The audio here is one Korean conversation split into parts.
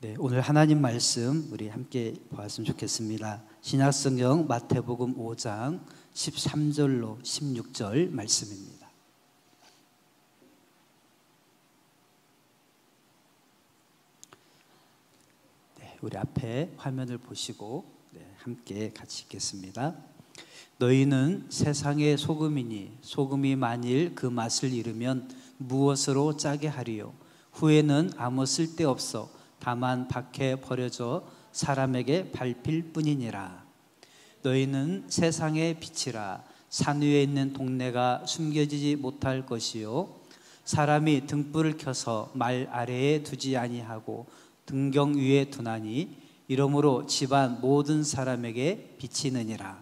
네, 오늘 하나님 말씀 우리 함께 보았으면 좋겠습니다. 신약성경 마태복음 5장 13절로 16절 말씀입니다. 네, 우리 앞에 화면을 보시고 함께 같이 읽겠습니다. 너희는 세상의 소금이니 소금이 만일 그 맛을 잃으면 무엇으로 짜게 하리요? 후에는 아무 쓸데없어 다만 밖에 버려져 사람에게 밟힐 뿐이니라. 너희는 세상의 빛이라. 산 위에 있는 동네가 숨겨지지 못할 것이요 사람이 등불을 켜서 말 아래에 두지 아니하고 등경 위에 두나니 이러므로 집안 모든 사람에게 비치느니라.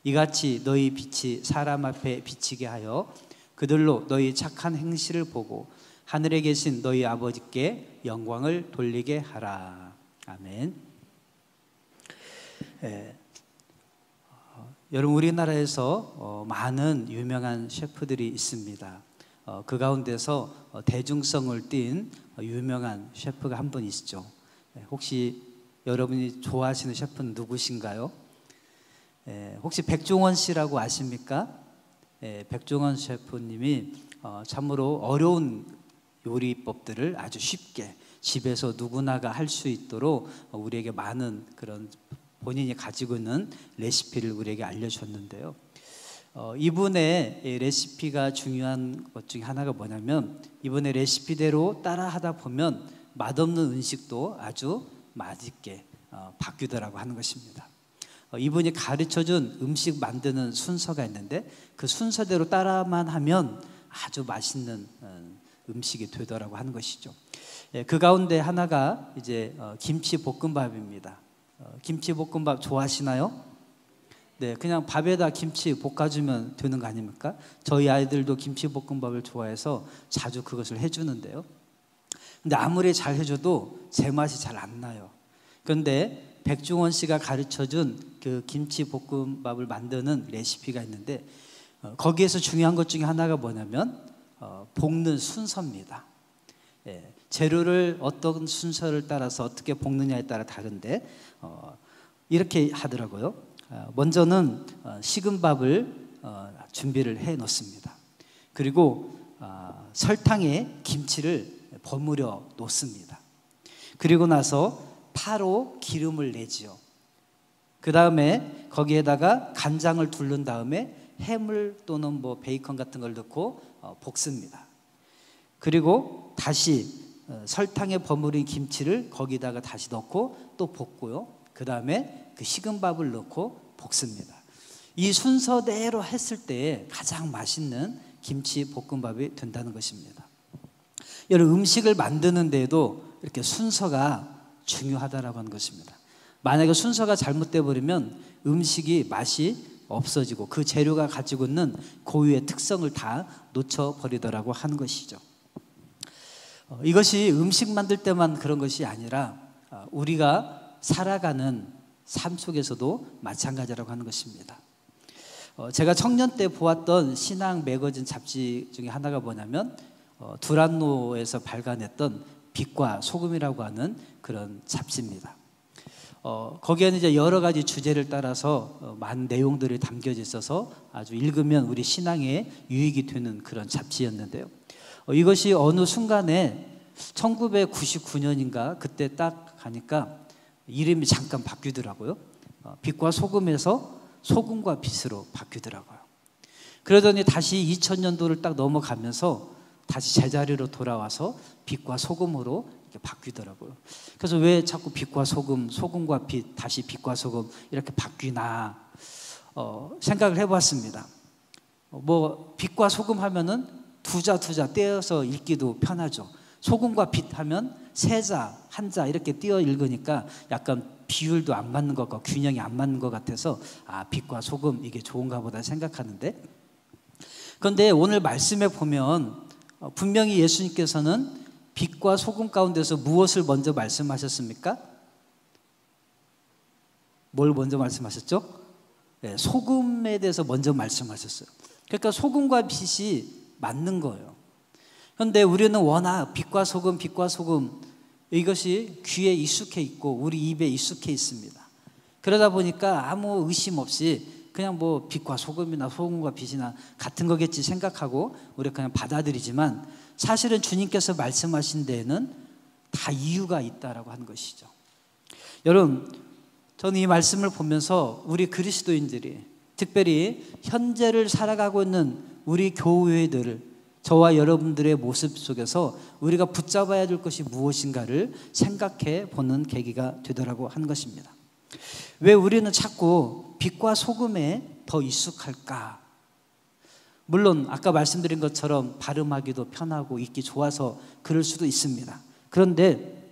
이같이 너희 빛이 사람 앞에 비치게 하여 그들로 너희 착한 행실을 보고 하늘에 계신 너희 아버지께 영광을 돌리게 하라. 아멘. 여러분, 우리나라에서 많은 유명한 셰프들이 있습니다. 그 가운데서 대중성을 띈 유명한 셰프가 한 분 있죠. 혹시 여러분이 좋아하시는 셰프는 누구신가요? 혹시 백종원 씨라고 아십니까? 백종원 셰프님이 참으로 어려운 요리법들을 아주 쉽게 집에서 누구나가 할 수 있도록 우리에게 많은 그런 본인이 가지고 있는 레시피를 우리에게 알려줬는데요. 이분의 레시피가 중요한 것 중에 하나가 뭐냐면 이분의 레시피대로 따라 하다 보면 맛없는 음식도 아주 맛있게 바뀌더라고 하는 것입니다. 이분이 가르쳐준 음식 만드는 순서가 있는데 그 순서대로 따라만 하면 아주 맛있는 음식이 되더라고 하는 것이죠. 그 가운데 하나가 이제 김치볶음밥입니다. 김치볶음밥 좋아하시나요? 네, 그냥 밥에다 김치 볶아주면 되는 거 아닙니까? 저희 아이들도 김치볶음밥을 좋아해서 자주 그것을 해주는데요. 근데 아무리 잘 해줘도 제 맛이 잘 안 나요. 그런데 백종원 씨가 가르쳐준 그 김치볶음밥을 만드는 레시피가 있는데 거기에서 중요한 것 중에 하나가 뭐냐면 볶는 순서입니다. 재료를 어떤 순서를 따라서 어떻게 볶느냐에 따라 다른데 이렇게 하더라고요. 먼저는 식은 밥을 준비를 해 놓습니다. 그리고 설탕에 김치를 버무려 놓습니다. 그리고 나서 파로 기름을 내지요. 그 다음에 거기에다가 간장을 두른 다음에 해물 또는 뭐 베이컨 같은 걸 넣고 볶습니다. 그리고 다시 설탕에 버무린 김치를 거기다가 다시 넣고 또 볶고요. 그 다음에 그 식은 밥을 넣고 볶습니다. 이 순서대로 했을 때 가장 맛있는 김치 볶음밥이 된다는 것입니다. 여러분, 음식을 만드는 데에도 이렇게 순서가 중요하다라고 하는 것입니다. 만약에 순서가 잘못돼 버리면 음식이 맛이 없어지고 그 재료가 가지고 있는 고유의 특성을 다 놓쳐버리더라고 하는 것이죠. 이것이 음식 만들 때만 그런 것이 아니라 우리가 살아가는 삶 속에서도 마찬가지라고 하는 것입니다. 제가 청년 때 보았던 신앙 매거진 잡지 중에 하나가 뭐냐면 두란노에서 발간했던 빛과 소금이라고 하는 그런 잡지입니다. 거기에는 이제 여러 가지 주제를 따라서 많은 내용들이 담겨져 있어서 아주 읽으면 우리 신앙에 유익이 되는 그런 잡지였는데요. 이것이 어느 순간에 1999년인가 그때 딱 가니까 이름이 잠깐 바뀌더라고요. 빛과 소금에서 소금과 빛으로 바뀌더라고요. 그러더니 다시 2000년도를 딱 넘어가면서 다시 제자리로 돌아와서 빛과 소금으로 이렇게 바뀌더라고요. 그래서 왜 자꾸 빛과 소금, 소금과 빛, 다시 빛과 소금 이렇게 바뀌나 생각을 해봤습니다. 뭐 빛과 소금 하면은 두자 떼어서 읽기도 편하죠. 소금과 빛 하면 세자, 한자 이렇게 띄어 읽으니까 약간 비율도 안 맞는 것 같고 균형이 안 맞는 것 같아서 빛과 소금 이게 좋은가 보다 생각하는데, 그런데 오늘 말씀에 보면 분명히 예수님께서는 빛과 소금 가운데서 무엇을 먼저 말씀하셨습니까? 뭘 먼저 말씀하셨죠? 네, 소금에 대해서 먼저 말씀하셨어요. 그러니까 소금과 빛이 맞는 거예요. 그런데 우리는 워낙 빛과 소금 이것이 귀에 익숙해 있고 우리 입에 익숙해 있습니다. 그러다 보니까 아무 의심 없이 그냥 뭐 빛과 소금이나 소금과 빛이나 같은 거겠지 생각하고 우리가 그냥 받아들이지만, 사실은 주님께서 말씀하신 데에는 다 이유가 있다라고 하는 것이죠. 여러분, 저는 이 말씀을 보면서 우리 그리스도인들이, 특별히 현재를 살아가고 있는 우리 교회들을, 저와 여러분들의 모습 속에서 우리가 붙잡아야 될 것이 무엇인가를 생각해 보는 계기가 되더라고 하는 것입니다. 왜 우리는 자꾸 빛과 소금에 더 익숙할까? 물론 아까 말씀드린 것처럼 발음하기도 편하고 읽기 좋아서 그럴 수도 있습니다. 그런데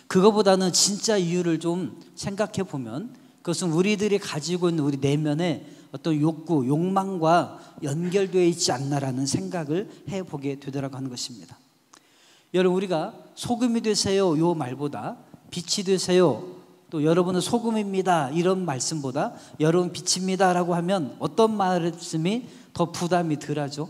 그거보다는 진짜 이유를 좀 생각해 보면, 그것은 우리들이 가지고 있는 우리 내면의 어떤 욕구, 욕망과 연결되어 있지 않나라는 생각을 해보게 되더라고 하는 것입니다. 여러분, 우리가 소금이 되세요 요 말보다 빛이 되세요, 또 여러분은 소금입니다 이런 말씀보다 여러분 빛입니다 라고 하면 어떤 말씀이 더 부담이 덜하죠?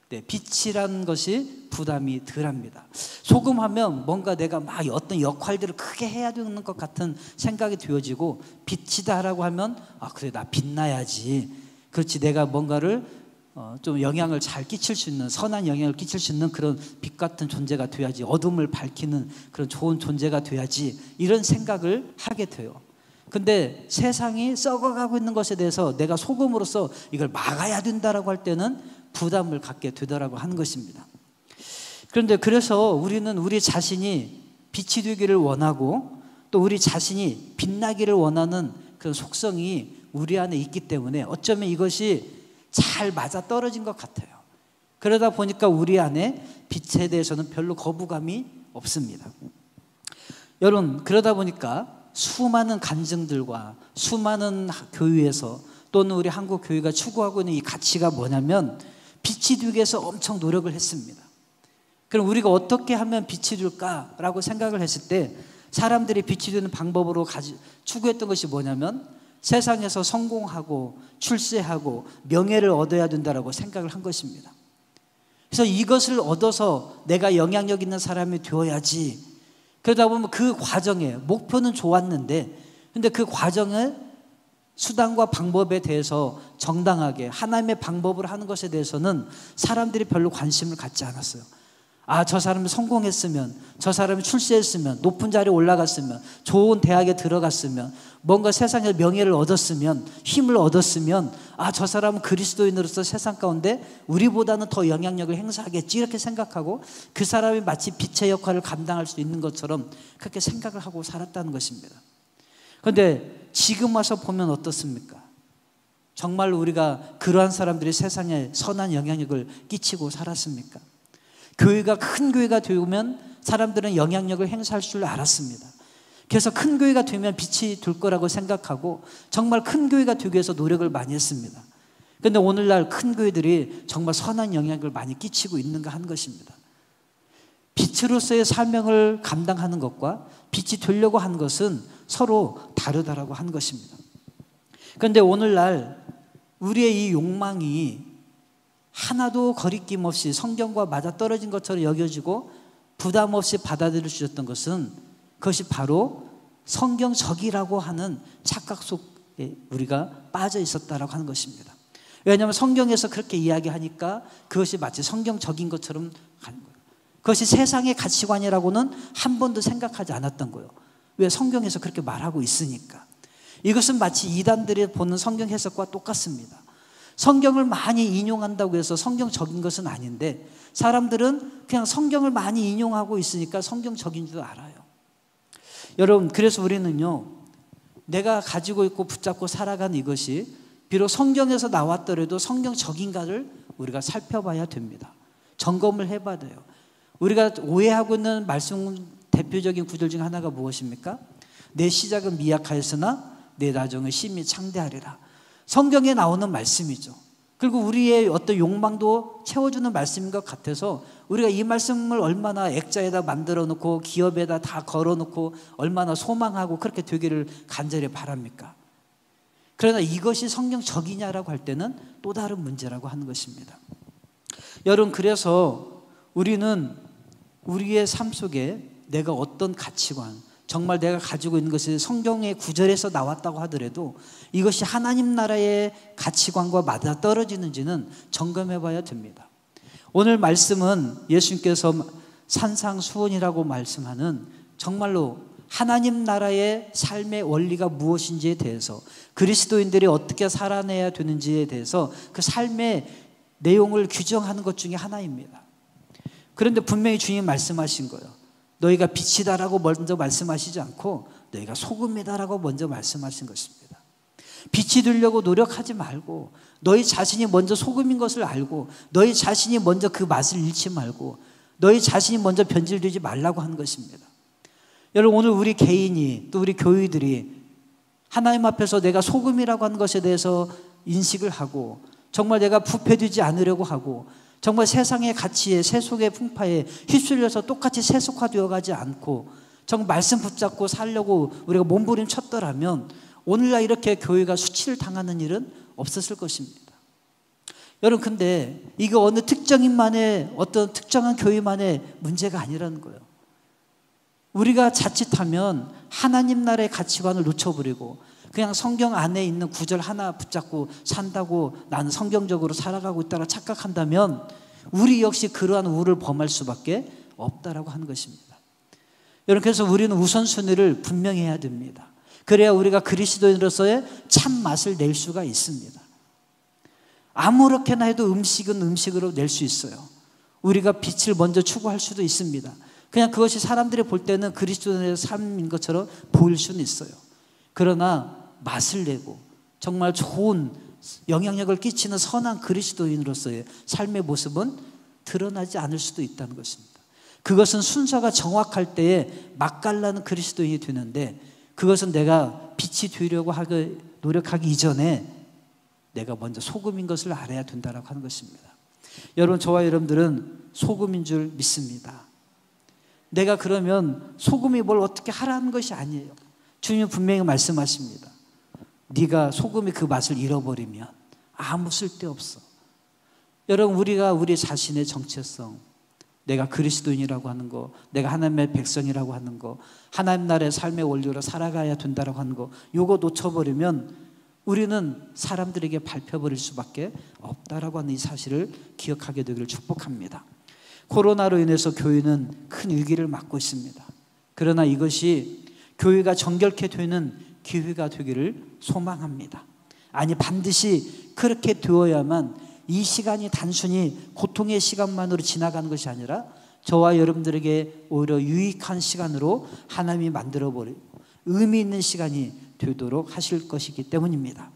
네, 빛이라는 것이 부담이 덜합니다. 소금하면 뭔가 내가 막 어떤 역할들을 크게 해야 되는 것 같은 생각이 되어지고, 빛이다라고 하면 그래, 나 빛나야지. 그렇지, 내가 뭔가를 좀 영향을 잘 끼칠 수 있는, 선한 영향을 끼칠 수 있는 그런 빛 같은 존재가 돼야지, 어둠을 밝히는 그런 좋은 존재가 돼야지, 이런 생각을 하게 돼요. 근데 세상이 썩어가고 있는 것에 대해서 내가 소금으로서 이걸 막아야 된다라고 할 때는 부담을 갖게 되더라고 하는 것입니다. 그런데 그래서 우리는 우리 자신이 빛이 되기를 원하고, 또 우리 자신이 빛나기를 원하는 그런 속성이 우리 안에 있기 때문에 어쩌면 이것이 잘 맞아 떨어진 것 같아요. 그러다 보니까 우리 안에 빛에 대해서는 별로 거부감이 없습니다. 여러분, 그러다 보니까 수많은 간증들과 수많은 교회에서, 또는 우리 한국 교회가 추구하고 있는 이 가치가 뭐냐면, 빛이 되기 위해서 엄청 노력을 했습니다. 그럼 우리가 어떻게 하면 빛이 될까라고 생각을 했을 때, 사람들이 빛이 되는 방법으로 추구했던 것이 뭐냐면, 세상에서 성공하고 출세하고 명예를 얻어야 된다라고 생각을 한 것입니다. 그래서 이것을 얻어서 내가 영향력 있는 사람이 되어야지. 그러다 보면 그 과정에 목표는 좋았는데, 근데 그 과정을 수단과 방법에 대해서 정당하게 하나님의 방법으로 하는 것에 대해서는 사람들이 별로 관심을 갖지 않았어요. 저 사람이 성공했으면, 저 사람이 출세했으면, 높은 자리에 올라갔으면, 좋은 대학에 들어갔으면, 뭔가 세상에 명예를 얻었으면, 힘을 얻었으면, 저 사람은 그리스도인으로서 세상 가운데 우리보다는 더 영향력을 행사하겠지, 이렇게 생각하고 그 사람이 마치 빛의 역할을 감당할 수 있는 것처럼 그렇게 생각을 하고 살았다는 것입니다. 그런데 지금 와서 보면 어떻습니까? 정말 우리가 그러한 사람들이 세상에 선한 영향력을 끼치고 살았습니까? 교회가 큰 교회가 되면 사람들은 영향력을 행사할 줄 알았습니다. 그래서 큰 교회가 되면 빛이 될 거라고 생각하고 정말 큰 교회가 되기 위해서 노력을 많이 했습니다. 그런데 오늘날 큰 교회들이 정말 선한 영향력을 많이 끼치고 있는가 하는 것입니다. 빛으로서의 사명을 감당하는 것과 빛이 되려고 하는 것은 서로 다르다라고 하는 것입니다. 그런데 오늘날 우리의 이 욕망이 하나도 거리낌 없이 성경과 맞아떨어진 것처럼 여겨지고 부담 없이 받아들일 수 있었던 것은, 그것이 바로 성경적이라고 하는 착각 속에 우리가 빠져 있었다라고 하는 것입니다. 왜냐하면 성경에서 그렇게 이야기하니까 그것이 마치 성경적인 것처럼 가는 거예요. 그것이 세상의 가치관이라고는 한 번도 생각하지 않았던 거예요. 왜? 성경에서 그렇게 말하고 있으니까. 이것은 마치 이단들이 보는 성경 해석과 똑같습니다. 성경을 많이 인용한다고 해서 성경적인 것은 아닌데, 사람들은 그냥 성경을 많이 인용하고 있으니까 성경적인 줄 알아요. 여러분, 그래서 우리는요, 내가 가지고 있고 붙잡고 살아가는 이것이 비록 성경에서 나왔더라도 성경적인가를 우리가 살펴봐야 됩니다. 점검을 해봐야 돼요. 우리가 오해하고 있는 말씀 대표적인 구절 중 하나가 무엇입니까? 내 시작은 미약하였으나 내 나중은 심히 창대하리라. 성경에 나오는 말씀이죠. 그리고 우리의 어떤 욕망도 채워주는 말씀인 것 같아서 우리가 이 말씀을 얼마나 액자에다 만들어 놓고 기업에다 다 걸어 놓고 얼마나 소망하고 그렇게 되기를 간절히 바랍니까? 그러나 이것이 성경적이냐라고 할 때는 또 다른 문제라고 하는 것입니다. 여러분, 그래서 우리는 우리의 삶 속에 내가 어떤 가치관, 정말 내가 가지고 있는 것이 성경의 구절에서 나왔다고 하더라도 이것이 하나님 나라의 가치관과 맞아떨어지는지는 점검해 봐야 됩니다. 오늘 말씀은 예수님께서 산상수훈이라고 말씀하는 정말로 하나님 나라의 삶의 원리가 무엇인지에 대해서, 그리스도인들이 어떻게 살아내야 되는지에 대해서 그 삶의 내용을 규정하는 것 중에 하나입니다. 그런데 분명히 주님이 말씀하신 거예요. 너희가 빛이다라고 먼저 말씀하시지 않고 너희가 소금이다라고 먼저 말씀하신 것입니다. 빛이 되려고 노력하지 말고 너희 자신이 먼저 소금인 것을 알고 너희 자신이 먼저 그 맛을 잃지 말고 너희 자신이 먼저 변질되지 말라고 하는 것입니다. 여러분, 오늘 우리 개인이 또 우리 교회들이 하나님 앞에서 내가 소금이라고 하는 것에 대해서 인식을 하고 정말 내가 부패되지 않으려고 하고 정말 세상의 가치에 세속의 풍파에 휩쓸려서 똑같이 세속화되어 가지 않고 정말 말씀 붙잡고 살려고 우리가 몸부림쳤더라면 오늘날 이렇게 교회가 수치를 당하는 일은 없었을 것입니다. 여러분, 근데 이거 어느 특정인만의 어떤 특정한 교회만의 문제가 아니라는 거예요. 우리가 자칫하면 하나님 나라의 가치관을 놓쳐버리고 그냥 성경 안에 있는 구절 하나 붙잡고 산다고 나는 성경적으로 살아가고 있다고 착각한다면 우리 역시 그러한 우를 범할 수밖에 없다라고 하는 것입니다. 여러분, 그래서 우리는 우선순위를 분명히 해야 됩니다. 그래야 우리가 그리스도인으로서의 참 맛을 낼 수가 있습니다. 아무렇게나 해도 음식은 음식으로 낼 수 있어요. 우리가 빛을 먼저 추구할 수도 있습니다. 그냥 그것이 사람들이 볼 때는 그리스도인의 삶인 것처럼 보일 수는 있어요. 그러나 맛을 내고 정말 좋은 영향력을 끼치는 선한 그리스도인으로서의 삶의 모습은 드러나지 않을 수도 있다는 것입니다. 그것은 순서가 정확할 때에 맛깔나는 그리스도인이 되는데 그것은 내가 빛이 되려고 노력하기 이전에 내가 먼저 소금인 것을 알아야 된다고 하는 것입니다. 여러분, 저와 여러분들은 소금인 줄 믿습니다. 내가 그러면 소금이 뭘 어떻게 하라는 것이 아니에요. 주님은 분명히 말씀하십니다. 네가 소금이 그 맛을 잃어버리면 아무 쓸데없어. 여러분, 우리가 우리 자신의 정체성, 내가 그리스도인이라고 하는 거, 내가 하나님의 백성이라고 하는 거, 하나님 나라의 삶의 원리로 살아가야 된다고 하는 거, 이거 놓쳐버리면 우리는 사람들에게 밟혀버릴 수밖에 없다라고 하는 이 사실을 기억하게 되기를 축복합니다. 코로나로 인해서 교회는 큰 위기를 맞고 있습니다. 그러나 이것이 교회가 정결케 되는 기회가 되기를 소망합니다. 아니, 반드시 그렇게 되어야만 이 시간이 단순히 고통의 시간만으로 지나가는 것이 아니라 저와 여러분들에게 오히려 유익한 시간으로 하나님이 만들어버리고 의미 있는 시간이 되도록 하실 것이기 때문입니다.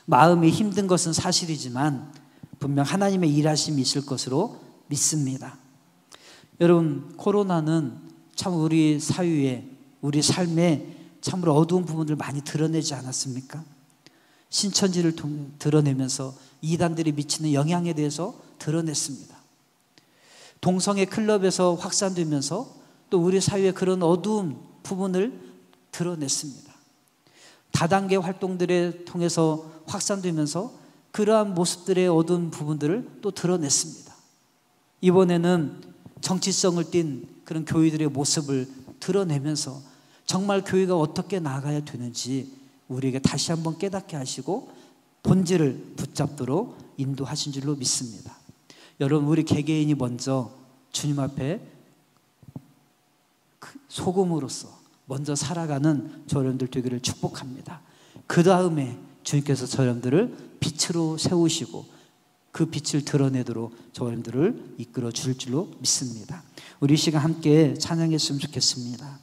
마음이 힘든 것은 사실이지만 분명 하나님의 일하심이 있을 것으로 믿습니다. 여러분, 코로나는 참 우리 사회에, 우리 삶에 참으로 어두운 부분을 많이 드러내지 않았습니까? 신천지를 드러내면서 이단들이 미치는 영향에 대해서 드러냈습니다. 동성애 클럽에서 확산되면서 또 우리 사회의 그런 어두운 부분을 드러냈습니다. 다단계 활동들을 통해서 확산되면서 그러한 모습들의 어두운 부분들을 또 드러냈습니다. 이번에는 정치성을 띤 그런 교회들의 모습을 드러내면서 정말 교회가 어떻게 나아가야 되는지 우리에게 다시 한번 깨닫게 하시고 본질을 붙잡도록 인도하신 줄로 믿습니다. 여러분, 우리 개개인이 먼저 주님 앞에 소금으로서 먼저 살아가는 저 여러분들 되기를 축복합니다. 그 다음에 주님께서 저 여러분들을 빛으로 세우시고 그 빛을 드러내도록 저 여러분들을 이끌어 줄 줄로 믿습니다. 우리 이 시간 함께 찬양했으면 좋겠습니다.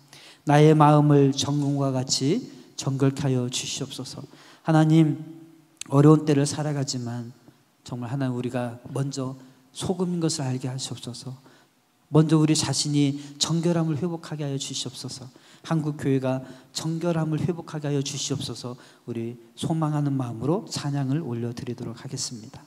나의 마음을 정금과 같이 정결케 하여 주시옵소서. 하나님, 어려운 때를 살아가지만 정말 하나님, 우리가 먼저 소금인 것을 알게 하시옵소서. 먼저 우리 자신이 정결함을 회복하게 하여 주시옵소서. 한국교회가 정결함을 회복하게 하여 주시옵소서. 우리 소망하는 마음으로 찬양을 올려드리도록 하겠습니다.